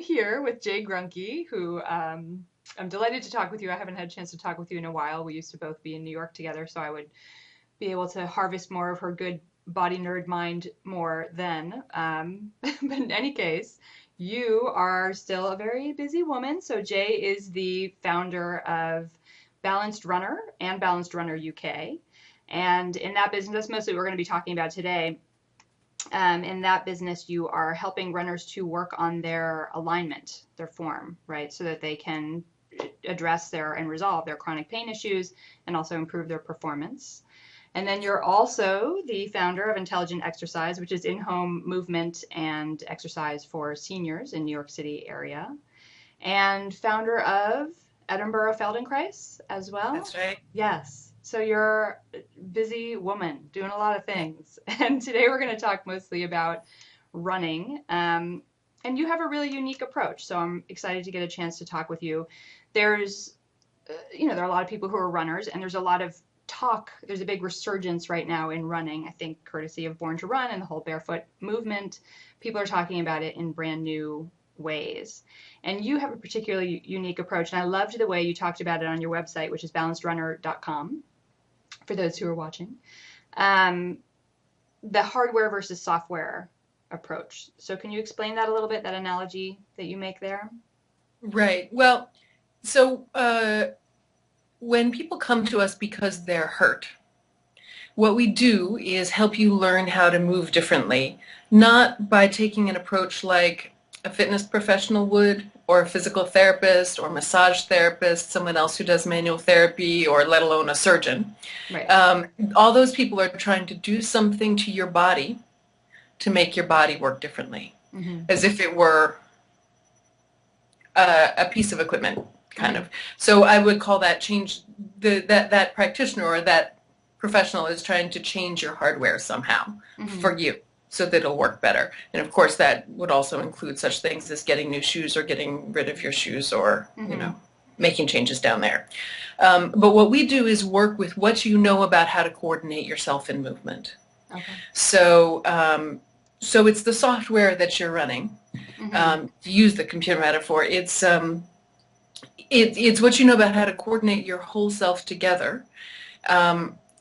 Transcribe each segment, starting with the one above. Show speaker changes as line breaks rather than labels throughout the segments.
here with Jae Gruenke, who I'm delighted to talk with you. I haven't had a chance to talk with you in a while. We used to both be in New York together, so I would be able to harvest more of her good body nerd mind more then. But in any case, you are still a very busy woman. So Jae is the founder of Balanced Runner and Balanced Runner UK. And in that business, that's mostly what we're going to be talking about today. In that business, you are helping runners to work on their alignment, their form, right? So that they can address their and resolve their chronic pain issues and also improve their performance. And then you're also the founder of Intelligent Exercise, which is in-home movement and exercise for seniors in New York City area, and founder of Edinburgh Feldenkrais as well.
That's right.
Yes. So you're a busy woman doing a lot of things. And today we're going to talk mostly about running. And you have a really unique approach. So I'm excited to get a chance to talk with you. There's, there are a lot of people who are runners, and there's a lot of talk. There's a big resurgence right now in running, I think, courtesy of Born to Run and the whole barefoot movement. People are talking about it in brand new ways. And you have a particularly unique approach. And I loved the way you talked about it on your website, which is balancedrunner.com, for those who are watching. The hardware versus software approach. So can you explain that a little bit, that analogy that you make there?
Right. Well, so when people come to us because they're hurt, what we do is help you learn how to move differently, not by taking an approach like a fitness professional would, or a physical therapist, or massage therapist, someone else who does manual therapy, or let alone a surgeon.
Right.
All those people are trying to do something to your body to make your body work differently, as if it were a piece of equipment, kind of. So I would call that change, that practitioner or that professional is trying to change your hardware somehow for you, so that it'll work better. And of course that would also include such things as getting new shoes or getting rid of your shoes, or making changes down there. But what we do is work with what you know about how to coordinate yourself in movement.
Okay.
So so it's the software that you're running. To use the computer metaphor, it's what you know about how to coordinate your whole self together,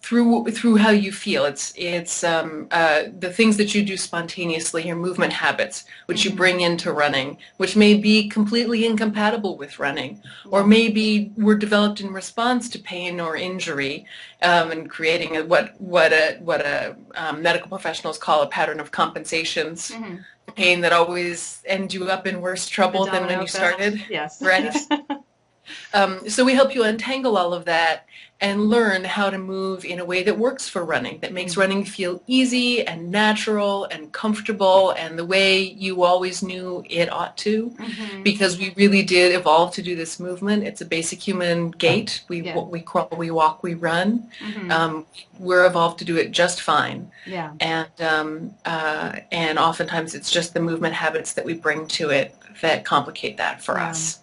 through how you feel. It's the things that you do spontaneously, your movement habits, which you bring into running, which may be completely incompatible with running, or maybe were developed in response to pain or injury, and creating what medical professionals call a pattern of compensations. Pain that always ends you up in worse trouble than when you started.
Yes.
Right. So we help you untangle all of that and learn how to move in a way that works for running, that makes running feel easy and natural and comfortable, and the way you always knew it ought to, because we really did evolve to do this movement. It's a basic human gait. We crawl, we walk, we run. We're evolved to do it just fine.
Yeah.
And oftentimes it's just the movement habits that we bring to it that complicate that for us.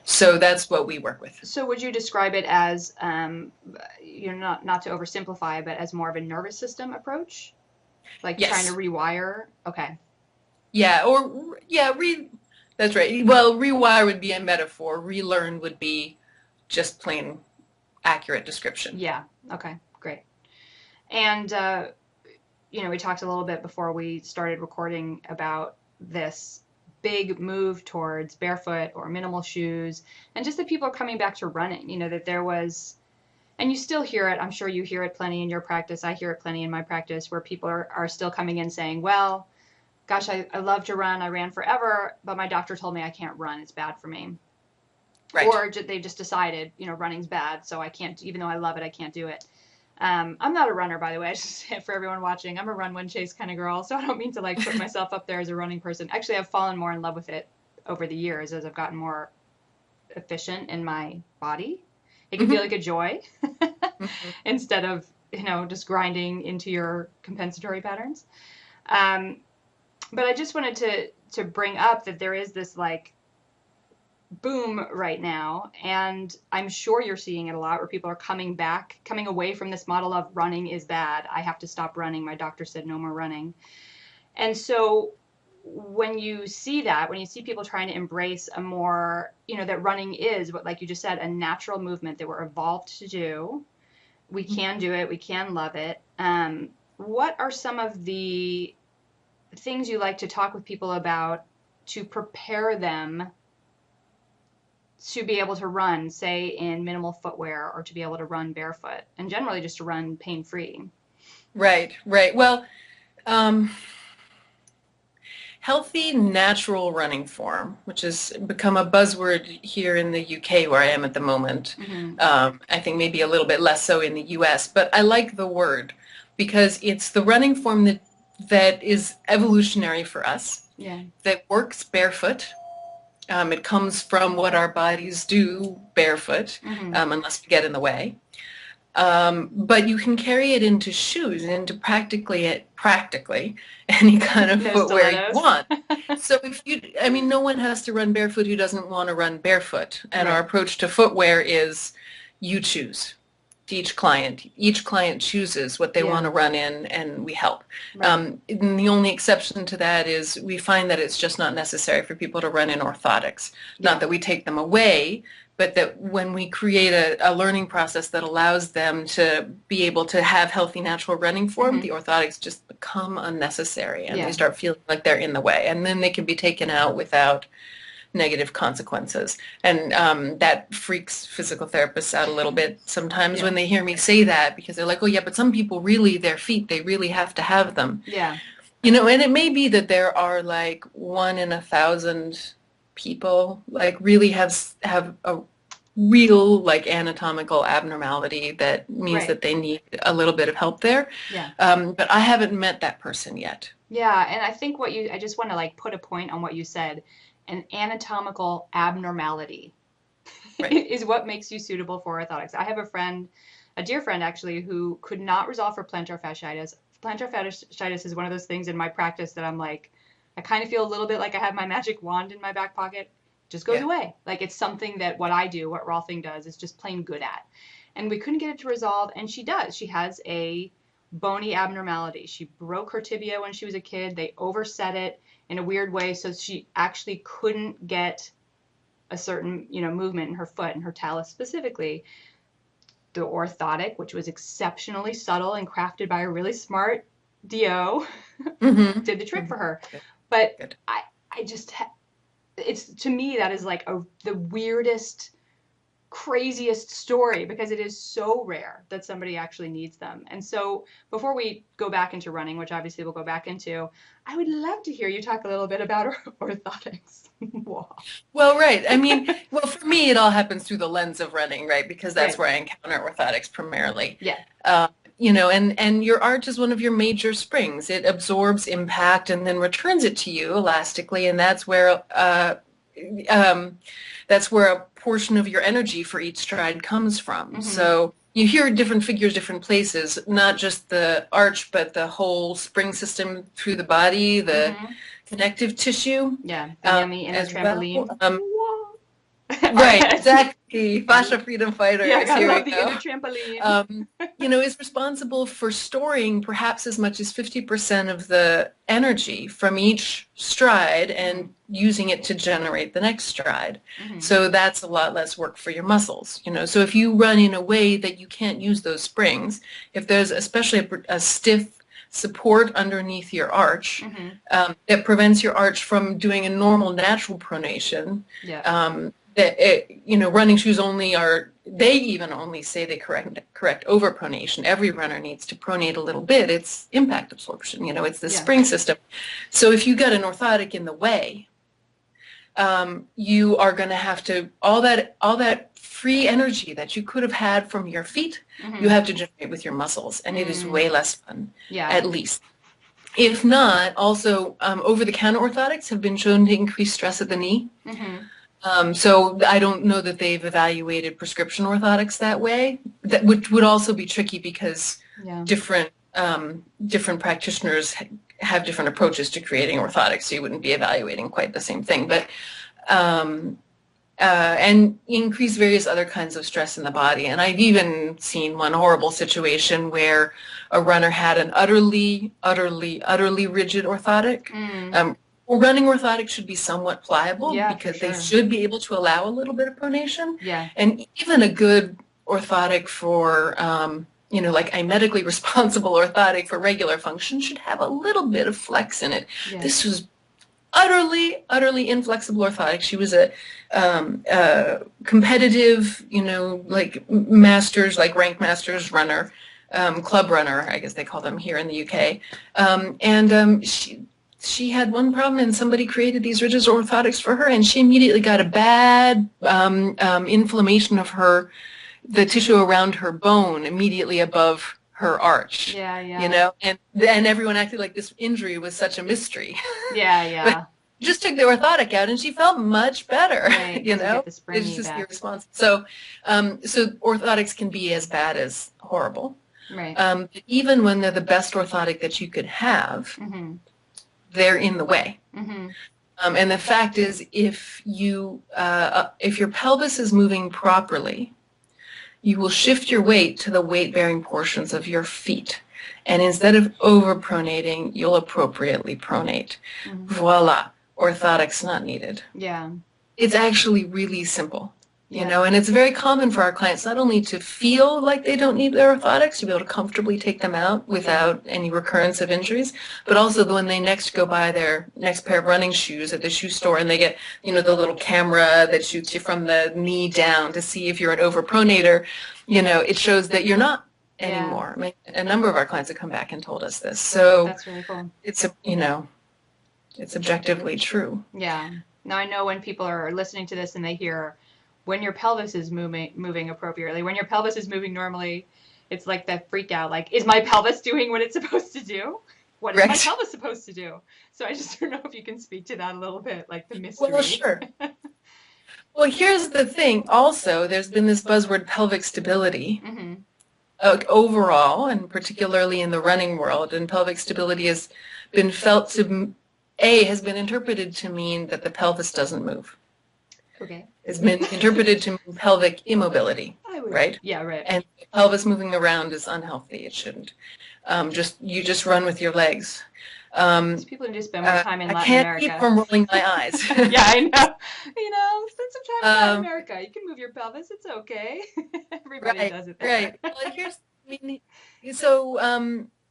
So that's what we work with.
So would you describe it as, not to oversimplify, but as more of a nervous system approach? Like trying to rewire? Okay.
Yeah, that's right. Well, rewire would be a metaphor. Relearn would be just plain accurate description.
Yeah. Okay, great. And, we talked a little bit before we started recording about this big move towards barefoot or minimal shoes, and just that people are coming back to running, that there was, and you still hear it, I'm sure you hear it plenty in your practice, I hear it plenty in my practice, where people are still coming in saying, well, gosh, I love to run, I ran forever, but my doctor told me I can't run, it's bad for me. Right. Or they just decided, running's bad, so I can't, even though I love it, I can't do it. I'm not a runner, by the way. I just for everyone watching, I'm a run, win, chase kind of girl. So I don't mean to put myself up there as a running person. Actually, I've fallen more in love with it over the years as I've gotten more efficient in my body. It can feel like a joy instead of, just grinding into your compensatory patterns. But I just wanted to bring up that there is this boom right now, and I'm sure you're seeing it a lot, where people are coming away from this model of running is bad. I have to stop running. My doctor said no more running. And so when you see that, when you see people trying to embrace a more, that running is what, like you just said, a natural movement that we're evolved to do, we can do it, we can love it. What are some of the things you like to talk with people about to prepare them to be able to run, say in minimal footwear, or to be able to run barefoot, and generally just to run pain-free?
Right, right. Well, um, healthy natural running form, which has become a buzzword here in the UK where I am at the moment.
Mm-hmm.
I think maybe a little bit less so in the US, but I like the word because it's the running form that is evolutionary for us,
Yeah.
that works barefoot. It comes from what our bodies do barefoot,
Mm-hmm.
unless we get in the way. But you can carry it into shoes, into practically any kind of
No
footwear you
stilettos.
want. So I mean, no one has to run barefoot who doesn't want to run barefoot. And our
Right.
approach to footwear is you choose. Each client chooses what they want
Yeah.
to run in, and we help.
Right.
And the only exception to that is we find that it's just not necessary for people to run in orthotics. Not
Yeah.
that we take them away, but that when we create a learning process that allows them to be able to have healthy natural running form,
Mm-hmm.
the orthotics just become unnecessary and they
Yeah.
start feeling like they're in the way. And then they can be taken out without negative consequences. And that freaks physical therapists out a little bit sometimes
Yeah.
when they hear me say that, because they're like, oh yeah, but some people really, their feet, they really have to have them.
Yeah.
And it may be that there are like 1 in 1,000 people like really have a real like anatomical abnormality that means
Right.
that they need a little bit of help there.
Yeah.
But I haven't met that person yet.
Yeah. And I think I just want to like put a point on what you said. An anatomical abnormality
Right.
is what makes you suitable for orthotics. I have a dear friend actually, who could not resolve her plantar fasciitis. Plantar fasciitis is one of those things in my practice that I'm like, I kind of feel a little bit like I have my magic wand in my back pocket. It just goes
Yeah.
away. Like it's something that what I do, what Rolfing does, is just plain good at. And we couldn't get it to resolve, and she does. She has a bony abnormality. She broke her tibia when she was a kid. They overset it in a weird way, so she actually couldn't get a certain, movement in her foot and her talus specifically. The orthotic, which was exceptionally subtle and crafted by a really smart DO,
Mm-hmm.
did the trick
Mm-hmm.
for her. But
Good.
I just, it's, to me, that is like the weirdest, craziest story, because it is so rare that somebody actually needs them. And so before we go back into running, which obviously we'll go back into, I would love to hear you talk a little bit about orthotics. Wow.
Well, right. I mean, well, for me, it all happens through the lens of running, right? Because that's
Right.
where I encounter orthotics primarily.
Yeah.
And your arch is one of your major springs. It absorbs impact and then returns it to you elastically, and um, that's where a portion of your energy for each stride comes from.
Mm-hmm.
So you hear different figures, different places, not just the arch, but the whole spring system through the body, the
Mm-hmm.
connective tissue
Yeah. The yummy inner
as well.
trampoline. Our
Right,
heads.
exactly. Fascia Freedom
Yeah,
Fighters,
I
here we
love the
go.
inner trampoline.
Um, is responsible for storing perhaps as much as 50% of the energy from each stride
Mm-hmm.
and using it to generate the next stride.
Mm-hmm.
So that's a lot less work for your muscles. So if you run in a way that you can't use those springs, if there's especially a stiff support underneath your arch,
Mm-hmm.
that prevents your arch from doing a normal natural pronation.
Yeah.
Running shoes they even only say they correct overpronation. Every runner needs to pronate a little bit. It's impact absorption, it's the
Yeah.
spring system. So if you got an orthotic in the way, you are going to have to, all that free energy that you could have had from your feet,
Mm-hmm.
you have to generate with your muscles, and it is way less fun,
Yeah.
at least. If not, also over-the-counter orthotics have been shown to increase stress at the knee.
Mm-hmm.
So I don't know that they've evaluated prescription orthotics that way. That would also be tricky because
Yeah.
different practitioners have different approaches to creating orthotics, so you wouldn't be evaluating quite the same thing. But and increase various other kinds of stress in the body. And I've even seen one horrible situation where a runner had an utterly rigid orthotic,
Mm.
Well, running orthotics should be somewhat pliable
Yeah, for
because they
sure.
should be able to allow a little bit of pronation.
Yeah.
And even a good orthotic for, like a medically responsible orthotic for regular function should have a little bit of flex in it.
Yeah.
This was utterly, utterly inflexible orthotic. She was a competitive, like masters, like rank masters runner, club runner, I guess they call them here in the UK. She had one problem, and somebody created these rigid orthotics for her, and she immediately got a bad inflammation of the tissue around her bone immediately above her arch.
Yeah, yeah.
And everyone acted like this injury was such a mystery.
Yeah, yeah.
Just took the orthotic out and she felt much better.
Right, you get the springy
It's just
back.
irresponsible. So orthotics can be as bad as horrible.
Right.
Even when they're the best orthotic that you could have, they're in the way. And the fact is, if your pelvis is moving properly, you will shift your weight to the weight-bearing portions of your feet. And instead of over-pronating, you'll appropriately pronate. Voila. Orthotics not needed.
Yeah.
It's actually really simple, and it's very common for our clients not only to feel like they don't need their orthotics, to be able to comfortably take them out without any recurrence of injuries, but also when they next go buy their next pair of running shoes at the shoe store and they get, the little camera that shoots you from the knee down to see if you're an overpronator, it shows that you're not anymore. I mean, a number of our clients have come back and told us this. So
that's really cool.
It's objectively true.
Yeah. Now I know when people are listening to this and they hear when your pelvis is moving appropriately, when your pelvis is moving normally, it's like that freak out, like, is my pelvis doing what it's supposed to do? What is my pelvis supposed to do? So I just don't know if you can speak to that a little bit, like the mystery.
Well, sure. Well, here's the thing. Also, there's been this buzzword pelvic stability. Overall, and particularly in the running world, and pelvic stability has been felt to has been interpreted to mean that the pelvis doesn't move.
Okay.
It's been interpreted to mean pelvic immobility, right?
Yeah, right.
And the pelvis moving around is unhealthy. It shouldn't. You just run with your legs.
People who just spend more time in Latin America.
I can't keep from rolling my eyes.
Yeah, I know. Spend some time in Latin America. You can move your pelvis. It's okay. Everybody does it there.
Right. Well,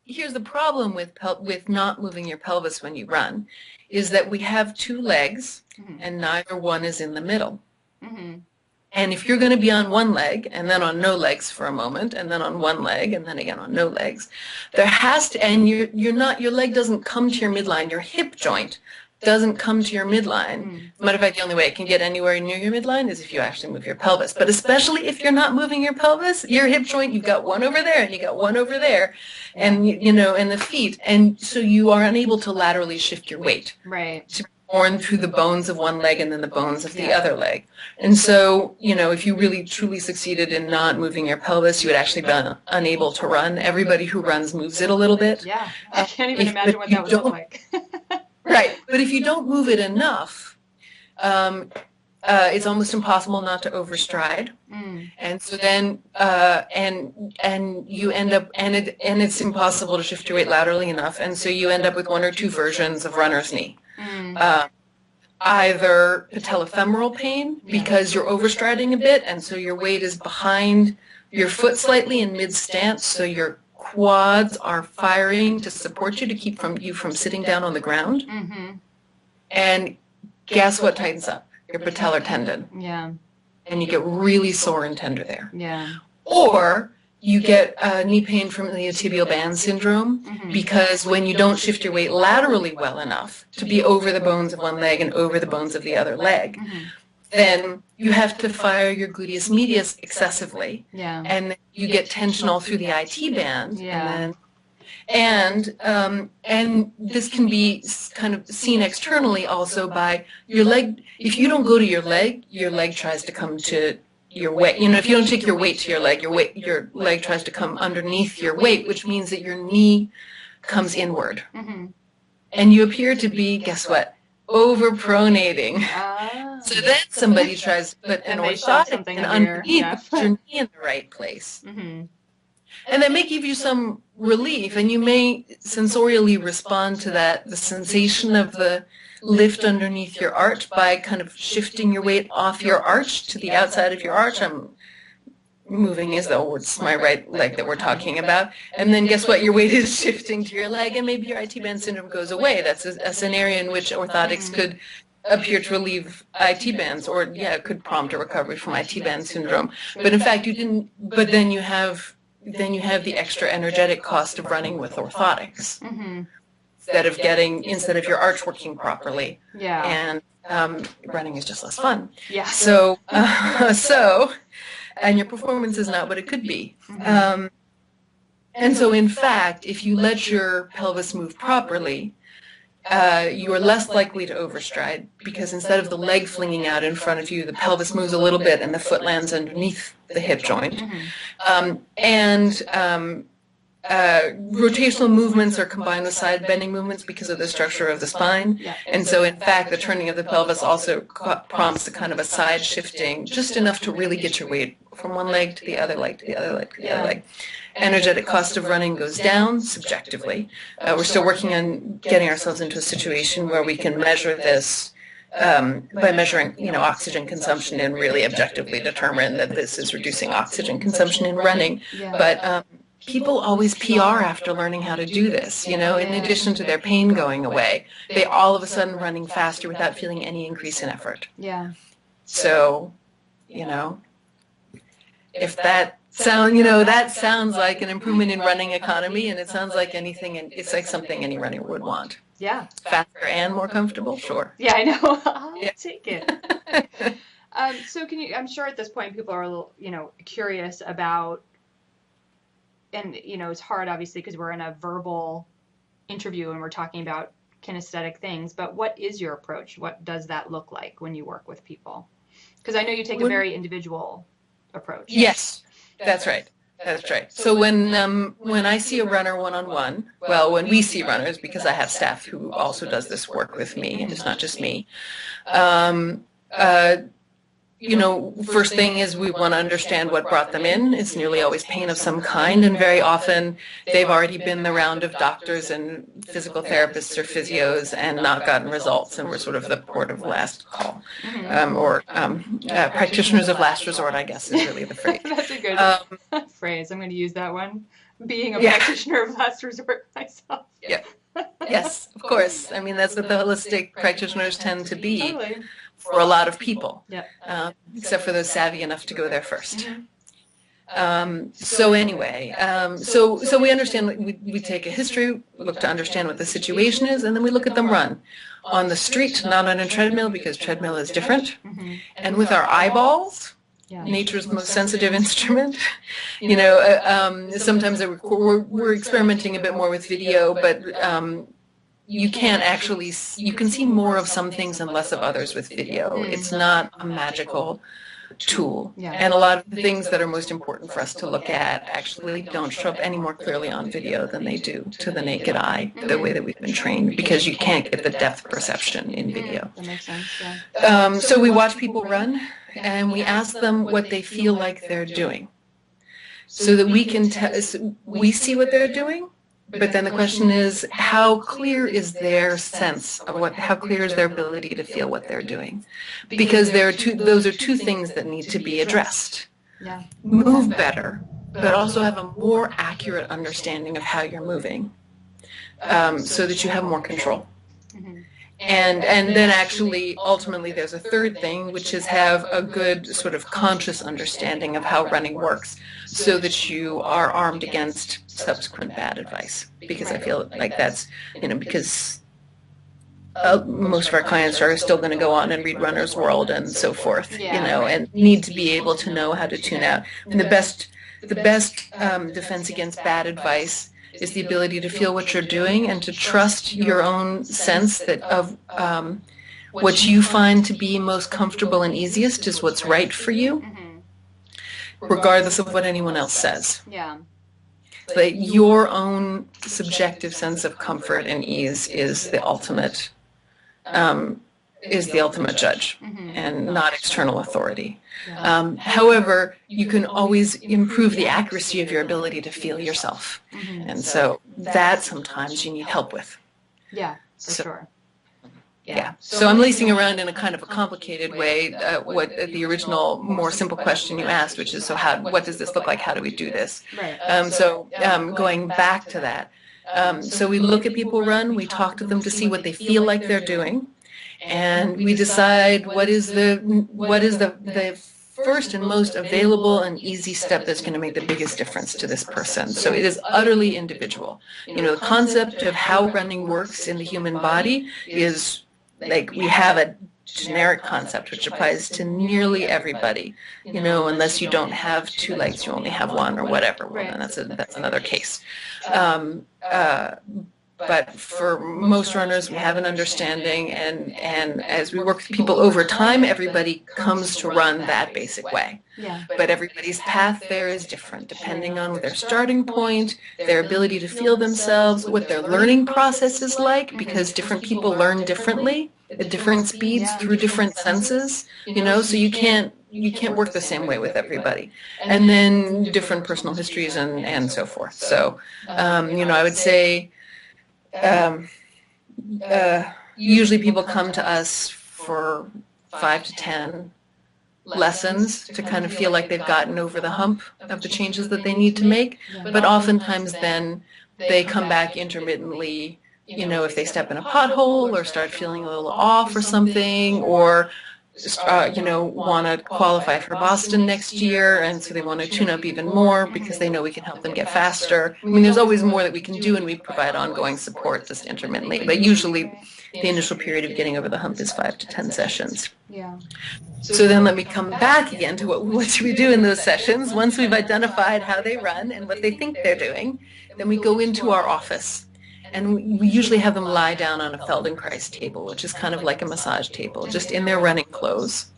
here's the problem with not moving your pelvis when you run, is that we have two legs, and neither one is in the middle. And if you're going to be on one leg and then on no legs for a moment, and then on one leg and then again on no legs, there has to, and your leg doesn't come to your midline. Your hip joint doesn't come to your midline. As a matter of fact, the only way it can get anywhere near your midline is if you actually move your pelvis. But especially if you're not moving your pelvis, your hip joint, you've got one over there and you got one over there, and and the feet, and so you are unable to laterally shift your weight.
Right.
To be borne through the bones of one leg and then the bones of the other leg. And so, if you really truly succeeded in not moving your pelvis, you would actually be unable to run. Everybody who runs moves it a little bit.
Yeah. I can't even imagine what that would look like.
Right. But if you don't move it enough, it's almost impossible not to overstride. And so then, and you end up, and it's impossible to shift your weight laterally enough. And so you end up with one or two versions of runner's knee. Either patellofemoral pain because you're overstriding a bit, and so your weight is behind your foot slightly in mid-stance, so your quads are firing to support you to keep you from sitting down on the ground. And guess what tightens up? Your patellar tendon.
Yeah.
And you get really sore and tender there.
Yeah.
Or you get knee pain from the tibial band syndrome because when you don't shift your weight laterally well enough to be over the bones of one leg and over the bones of the other leg, then you have to fire your gluteus medius excessively.
Yeah.
And you get tension all through the IT band.
Yeah.
And this can be kind of seen externally also by your leg. If you don't go to your leg tries to come to your weight. If you don't take your weight to your leg tries to come underneath your weight, which means that your knee comes inward. And you appear to be, guess what? Overpronating. So then somebody tries to put an orthotic underneath, put your knee in the right place. And that may give you some relief, and you may sensorially respond to that, the sensation of the lift underneath your arch by kind of shifting your weight off your arch to the outside of your arch. I'm moving as though it's my right leg that we're talking about. And then guess what? Your weight is shifting to your leg, and maybe your IT band syndrome goes away. That's a scenario in which orthotics could appear to relieve IT bands, or yeah, it could prompt a recovery from IT band syndrome. But in fact, you didn't. But then you have the extra energetic cost of running with orthotics instead of your arch working properly.
Yeah.
And running is just less fun.
Yeah.
So and your performance is not what it could be. And so, in fact, if you let your pelvis move properly, you are less likely to overstride, because instead of the leg flinging out in front of you, the pelvis moves a little bit and the foot lands underneath the hip joint. Rotational movements are combined with side bending movements because of the structure of the spine. And so, in fact, the turning of the pelvis also prompts a kind of a side shifting, just enough to really get your weight from one leg to the other leg to the other leg to the other leg. Energetic cost of running goes down subjectively. We're still working on getting ourselves into a situation where we can measure this by measuring, oxygen consumption and really objectively determine that this is reducing oxygen consumption in running. But people always PR after learning how to do this, in addition to their pain going away. They all of a sudden running faster without feeling any increase in effort.
Yeah.
So, if that sounds like an improvement in running economy, and it sounds like anything, and it's like something any runner would want.
Yeah.
Faster and more comfortable, sure.
Yeah, I know. I'll take it. So I'm sure at this point people are a little, curious about, and, it's hard obviously because we're in a verbal interview and we're talking about kinesthetic things, but what is your approach? What does that look like when you work with people? Because I know you take a very individual approach.
Yes, that's right. That's right. So when I see a runner one-on-one, well, when we see runners, because I have staff who also does this work with me, and it's not just me, first thing is we want to understand what brought them in. It's nearly always pain of some kind, and very often they've already been the round of doctors and physical therapists or physios and not gotten results, and we're sort of the port of last call, or practitioners of last resort, I guess, is really the phrase.
That's a good phrase. I'm going to use that one. Being a practitioner of last resort myself.
Yeah. Yes, of course. I mean, that's what the holistic practitioners tend to be.
Totally.
For a lot of people,
Yep.
Except for those savvy enough to go there first. So anyway, so we understand, we take a history, look to understand what the situation is, and then we look at them run on the street, not on a treadmill, because treadmill is different, and with our eyeballs. Yeah. Nature's most sensitive instrument. Sometimes we're experimenting a bit more with video, but you can see more of some things and less of others with video. It's not a magical tool.
Yeah.
And a lot of the things that are most important for us to look at actually don't show up any more clearly on video than they do to the naked eye, the way that we've been trained, because you can't get the depth perception in video.
That makes sense, yeah.
So we watch people run, and we ask them what they feel like they're doing, so that we see what they're doing. But then the question is, how clear is their sense of how clear is their ability to feel what they're doing? Because those are two things that need to be addressed.
Yeah.
Move better, but also have a more accurate understanding of how you're moving, so that you have more control. And then actually, ultimately, there's a third thing, which is have a good sort of conscious understanding of how running works, so that you are armed against subsequent bad advice. Because I feel like that's, because most of our clients are still going to go on and read Runner's World and so forth, and need to be able to know how to tune out. And the best defense against bad advice is the ability to feel what you're doing and to trust your own sense that of what you find to be most comfortable and easiest is what's right for you, regardless of what anyone else says.
Yeah.
That your own subjective sense of comfort and ease is the ultimate is the ultimate judge and not external authority.
Yeah.
However, you can always improve the accuracy of your ability to feel yourself. And so that sometimes you need help with.
Yeah, for sure.
Yeah. So I'm lacing around in a kind of a complicated way what the original, more simple question you asked, which is, so what does this look like? How do we do this?
Right.
Going back to that. So we look at people run, we talk to them to see what they feel like they're doing, and we decide what is the first and most available and easy step that's going to make the biggest difference to this person. So it is utterly individual. The concept of how running works in the human body is like we have a generic concept which applies to nearly everybody. Unless you don't have two legs, you only have one or whatever. Well, then that's another case. But for most runners, we have an understanding, and as we work with people over time, everybody comes to run that basic way.
Yeah.
But everybody's path there is different, depending on their starting point, their ability to feel themselves, what their learning process is like, because different people learn differently at different speeds through different senses. So you can't work the same way with everybody. And then different personal histories and so forth. So, I would say, usually people come to us for 5 to 10 lessons to kind of feel like they've gotten over the hump of the changes that they need to make. But oftentimes then they come back intermittently, if they step in a pothole or start feeling a little off or something, or want to qualify for Boston next year, and so they want to tune up even more because they know we can help them get faster. I mean, there's always more that we can do, and we provide ongoing support just intermittently. But usually the initial period of getting over the hump is 5 to 10 sessions.
Yeah.
So then let me come back again to what should we do in those sessions. Once we've identified how they run and what they think they're doing, then we go into our office. And we usually have them lie down on a Feldenkrais table, which is kind of like a massage table, just in their running clothes.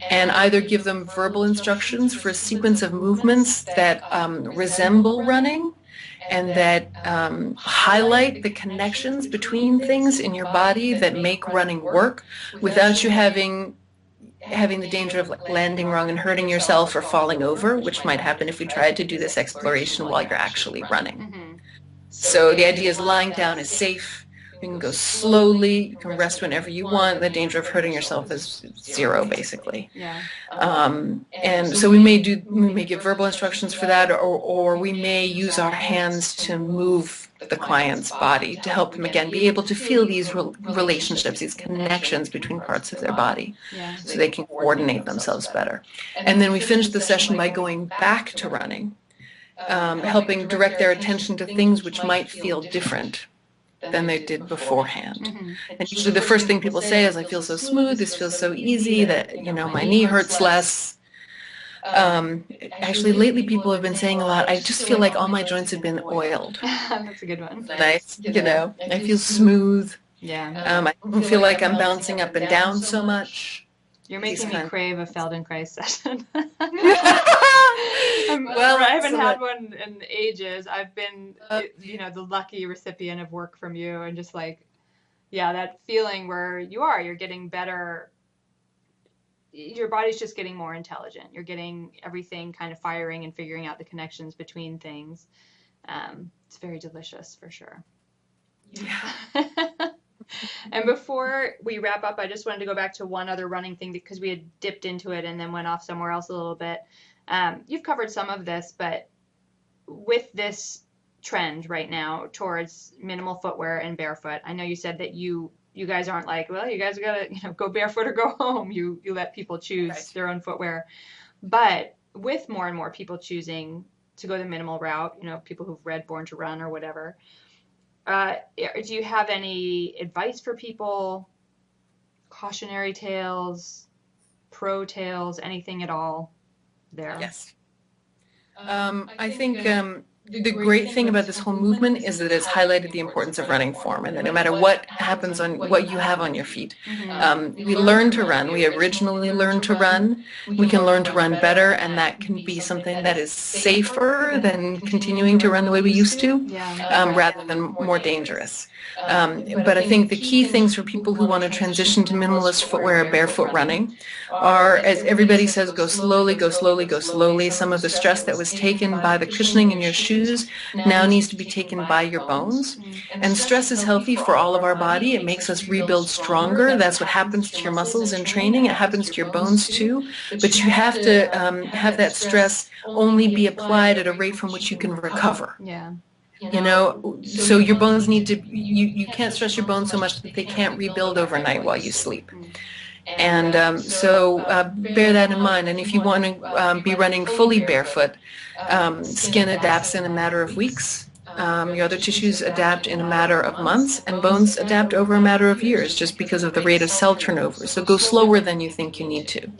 And either give them verbal instructions for a sequence of movements that resemble running and that highlight the connections between things in your body that make running work without you having the danger of landing wrong and hurting yourself or falling over, which might happen if we tried to do this exploration while you're actually running. So the idea is lying down is safe. You can go slowly. You can rest whenever you want. The danger of hurting yourself is zero, basically.
Yeah.
And so we may give verbal instructions for that, or we may use our hands to move the client's body to help them, again, be able to feel these relationships, these connections between parts of their body, so they can coordinate themselves better. And then we finish the session by going back to running. Helping direct their attention to things which might feel different than they did beforehand. And usually the first thing people say is, I feel so smooth, this feels so easy that, my knee hurts less. Actually, lately people have been saying a lot, I just feel like all my joints have been oiled.
That's a good one.
Nice, I feel smooth.
Yeah.
I don't feel like I'm bouncing up and down so much.
You're making me crave a Feldenkrais session.
Well,
I haven't had one in ages. I've been, the lucky recipient of work from you, and just like, that feeling where you're getting better. Your body's just getting more intelligent. You're getting everything kind of firing and figuring out the connections between things. It's very delicious for sure.
Yeah.
And before we wrap up, I just wanted to go back to one other running thing because we had dipped into it and then went off somewhere else a little bit. You've covered some of this, but with this trend right now towards minimal footwear and barefoot, I know you said that you guys aren't like, well, you guys gotta go barefoot or go home. You let people choose their own footwear. But with more and more people choosing to go the minimal route, people who've read Born to Run or whatever, do you have any advice for people? Cautionary tales, pro tales, anything at all there?
Yes. I think the great thing about this whole movement is that it's highlighted the importance of running form, and that no matter what happens on what you have on your feet, we learn to run. We originally learned to run. We can learn to run better, and that can be something that is safer than continuing to run the way we used to, rather than more dangerous. But I think the key things for people who want to transition to minimalist footwear or barefoot running are, as everybody says, go slowly, go slowly, go slowly. Some of the stress that was taken by the cushioning in your shoes now needs to be taken by your bones. And stress is healthy for all of our body. It makes us rebuild stronger. That's what happens to your muscles in training. It happens to your bones too. But you have to have that stress only be applied at a rate from which you can recover.
Yeah.
You know, so your bones need to, you can't stress your bones so much that they can't rebuild overnight while you sleep. And bear that in mind. And if you want to be running fully barefoot, skin adapts in a matter of weeks. Your other tissues adapt in a matter of months, and bones adapt over a matter of years just because of the rate of cell turnover. So go slower than you think you need to.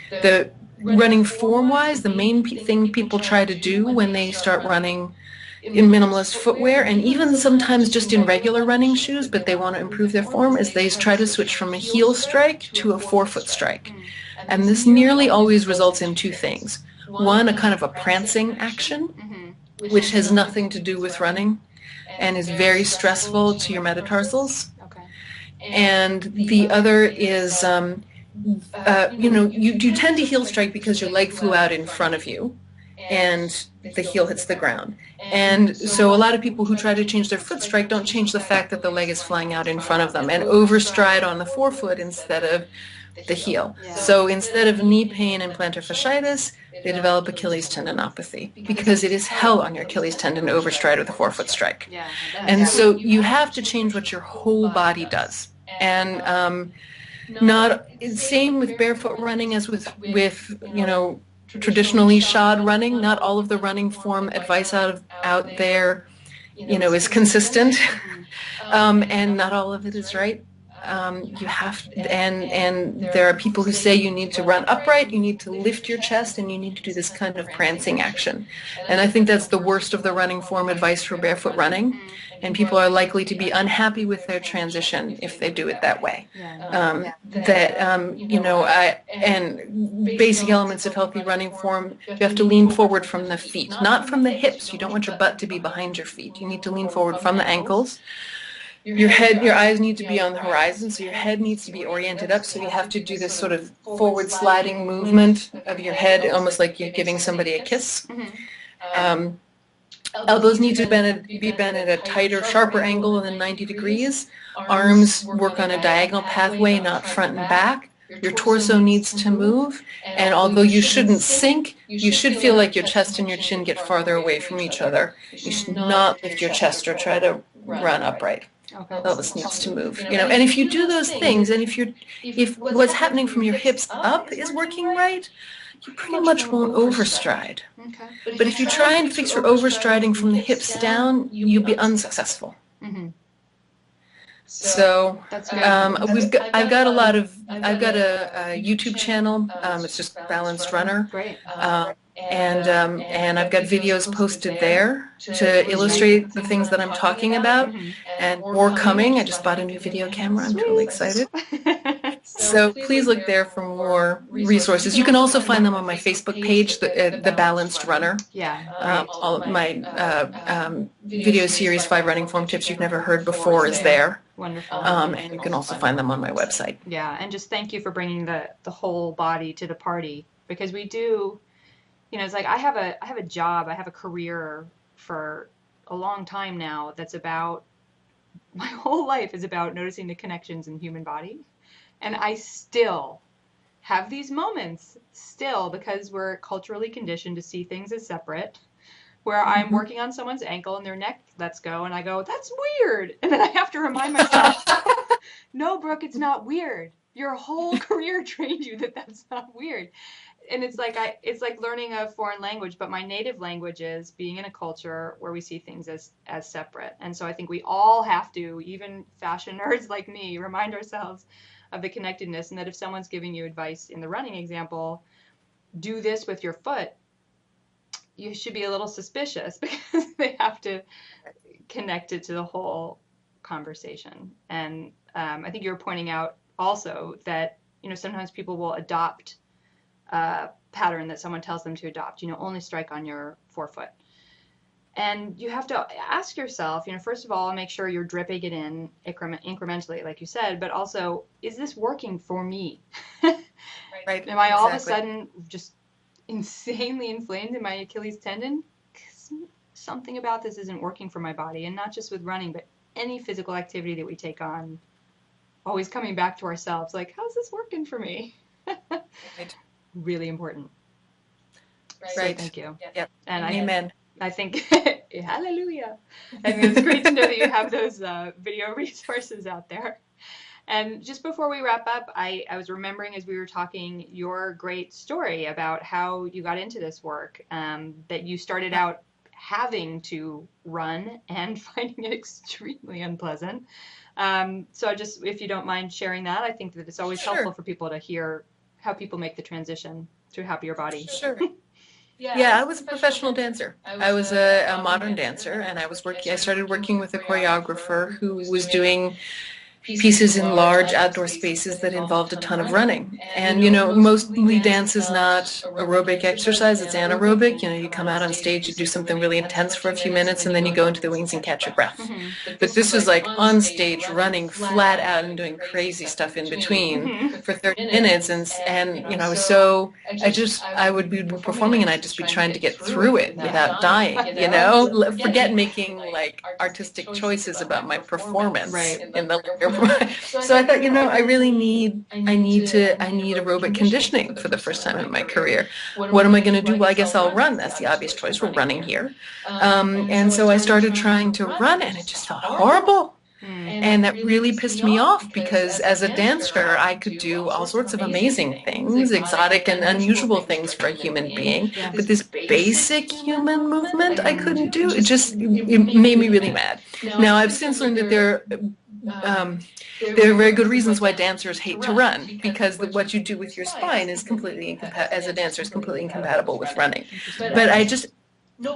The running form-wise, the main thing people try to do when they start running in minimalist footwear, and even sometimes just in regular running shoes, but they want to improve their form, is they try to switch from a heel strike to a forefoot strike. And this nearly always results in two things. One, a kind of a prancing action, which has nothing to do with running and is very stressful to your metatarsals. And the other is, you tend to heel strike because your leg flew out in front of you and the heel hits the ground. And so a lot of people who try to change their foot strike don't change the fact that the leg is flying out in front of them and overstride on the forefoot instead of the heel. So instead of knee pain and plantar fasciitis, they develop Achilles tendinopathy because it is hell on your Achilles tendon to overstride with a forefoot strike. And so you have to change what your whole body does. And not same with barefoot running as with traditionally shod running. Not all of the running form advice out there, is consistent, and not all of it is right. You have, and there are people who say you need to run upright, you need to lift your chest, and you need to do this kind of prancing action. And I think that's the worst of the running form advice for barefoot running. And people are likely to be unhappy with their transition if they do it that way. And basic elements of healthy running form, you have to lean forward from the feet, not from the hips. You don't want your butt to be behind your feet. You need to lean forward from the ankles. Your eyes need to be on the horizon, so your head needs to be oriented up, so you have to do this sort of forward sliding movement of your head, almost like you're giving somebody a kiss. Elbows need to be bent at a tighter, sharper angle than 90 degrees. Arms work on a diagonal pathway, not front and back. Your torso needs to move, and although you shouldn't sink, you should feel like your chest and your chin get farther away from each other. You should not lift your chest or try to run upright. Pelvis needs to move, and if you do those things, and if what's happening from your hips up is working right, you pretty much won't overstride. But if you try and fix your overstriding from the hips down, you'll be unsuccessful. So I've got a YouTube channel. It's just Balanced Runner. And I've got videos posted there to illustrate the things that I'm talking about, and more coming. I just bought a new video camera. I'm totally excited. So please look there for more resources. You can also find them on my Facebook page, the Balanced Runner. All of my video series, 5 running form tips you've never heard before, is there.
Wonderful.
And you can also find them on my website.
Yeah, and just thank you for bringing the whole body to the party, because we do. It's like I have a job, I have a career for a long time now that's about, my whole life is about noticing the connections in the human body. And I still have these moments, because we're culturally conditioned to see things as separate, where I'm working on someone's ankle and their neck lets go, and I go, that's weird. And then I have to remind myself, no, Brooke, it's not weird. Your whole career trained you that that's not weird. And it's like learning a foreign language, but my native language is being in a culture where we see things as separate. And so I think we all have to, even fashion nerds like me, remind ourselves of the connectedness, and that if someone's giving you advice in the running example, do this with your foot, you should be a little suspicious because they have to connect it to the whole conversation. And I think you were pointing out also that, sometimes people will adopt a pattern that someone tells them to adopt, only strike on your forefoot. And you have to ask yourself, first of all, make sure you're dripping it in incrementally, like you said, but also, is this working for me?
Right.
Am I all of a
Exactly.
sudden just insanely inflamed in my Achilles tendon? 'Cause something about this isn't working for my body, and not just with running, but any physical activity that we take on, always coming back to ourselves, like, how's this working for me?
Right.
Really important. So
Right.
thank you.
Yep.
And
Amen.
I think, hallelujah. I think it's great to know that you have those video resources out there. And just before we wrap up, I was remembering as we were talking your great story about how you got into this work, that you started out having to run and finding it extremely unpleasant. So if you don't mind sharing that, I think that it's always helpful
Sure.
for people to hear how people make the transition to a happier body.
Sure. Yeah, I was a professional dancer. I was a modern dancer, and I started working with a choreographer who was doing pieces in large outdoor spaces that involved a ton of running. And, mostly dance is not aerobic exercise, it's anaerobic. You come out on stage, you do something really intense for a few minutes, and then you go into the wings and catch your breath.
Mm-hmm.
But this was like on stage, running flat out and doing crazy stuff in between
Mm-hmm.
for 30 minutes. And I was so, I would be performing and I'd just be trying to get through it without dying, forget making like artistic choices about my performance
Right.
in the so I thought, I need aerobic conditioning for the first time in my career. What am I going to do? Well, I guess I'll run. That's the obvious choice. We're running here. And so I started trying to run and it just felt horrible. And that really pissed me off because as a dancer, I could do all sorts of amazing things, exotic and unusual things for a human being.
Yeah.
But this basic human movement I couldn't do. It made me really mad. Now, I've since learned that there are very good reasons why dancers hate to run, because what you do with your spine is as a dancer, is completely incompatible with running. But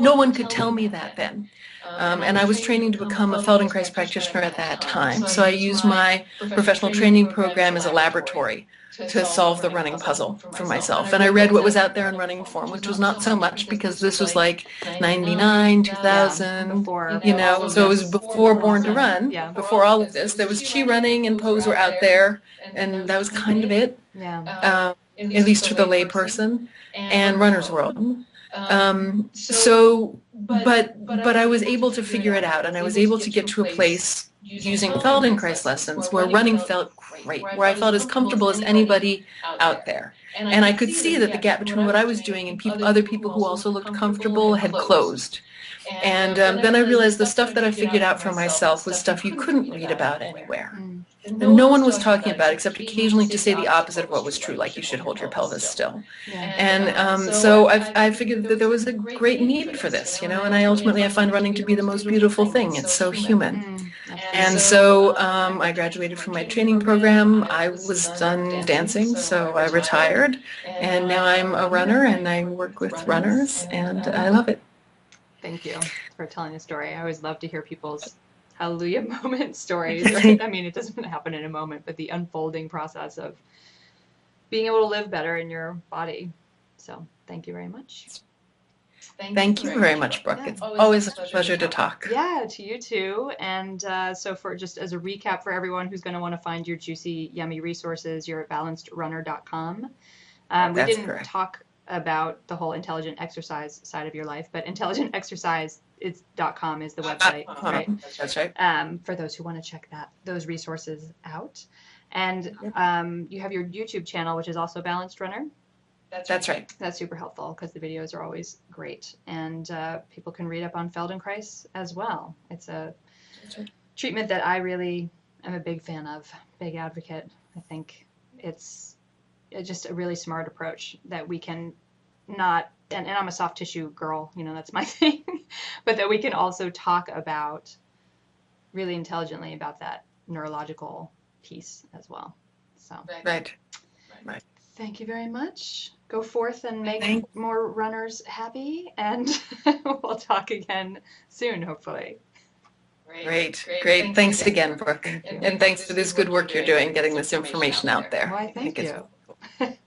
no one could tell me that then. And I was training to become a Feldenkrais practitioner at that time. So I used my professional training program as a laboratory to solve the running puzzle for myself. And I read what was out there in running form, which was not so much because this was like 99, 2000,
Before
so it was before Born to Run,
Yeah.
before all of this. There was Chi Running and Pose were out there, and that was kind of it,
Yeah.
at least for the layperson, and Runner's World. But I was able to figure it out, and I was able to get to a place using Feldenkrais lessons where running felt great, where I felt as comfortable as anybody out there. And I could see that the gap between what I was doing and other people who also looked comfortable had closed. And then I realized the stuff that I figured out for myself was stuff you couldn't read about anywhere. And no one was talking about it except occasionally to say the opposite of what was true, like you should hold your pelvis still.
Yeah.
And so I figured that there was a great need for this, and I find running to be the most beautiful thing. It's so human. And so I graduated from my training program. I was done dancing, so I retired. And now I'm a runner, and I work with runners, and I love it.
Thank you for telling the story. I always love to hear people's hallelujah moment stories. Right? I mean, it doesn't happen in a moment, but the unfolding process of being able to live better in your body. So thank you very much.
Thank you very much, Brooke. Yeah. It's always a pleasure to talk.
Yeah, to you too. And so for just as a recap for everyone who's going to want to find your juicy, yummy resources, you're at balancedrarunner.com. We didn't talk about the whole intelligent exercise side of your life, but intelligentexercise.com is the website, right?
That's right.
For those who want to check those resources out. And you have your YouTube channel, which is also Balanced Runner.
That's right.
That's super helpful because the videos are always great. And people can read up on Feldenkrais as well. It's a treatment that I really am a big fan of, big advocate. I think it's just a really smart approach that we can not, and I'm a soft tissue girl, that's my thing, but that we can also talk about really intelligently about that neurological piece as well. So
right.
Thank you very much. go forth and make
Thank
more runners happy, and we'll talk again soon, hopefully.
Great, great. Thanks again, Brooke.
Thank you.
And thanks for this good work you're doing, getting this information out there.
Why,
I think
thank
it's
you.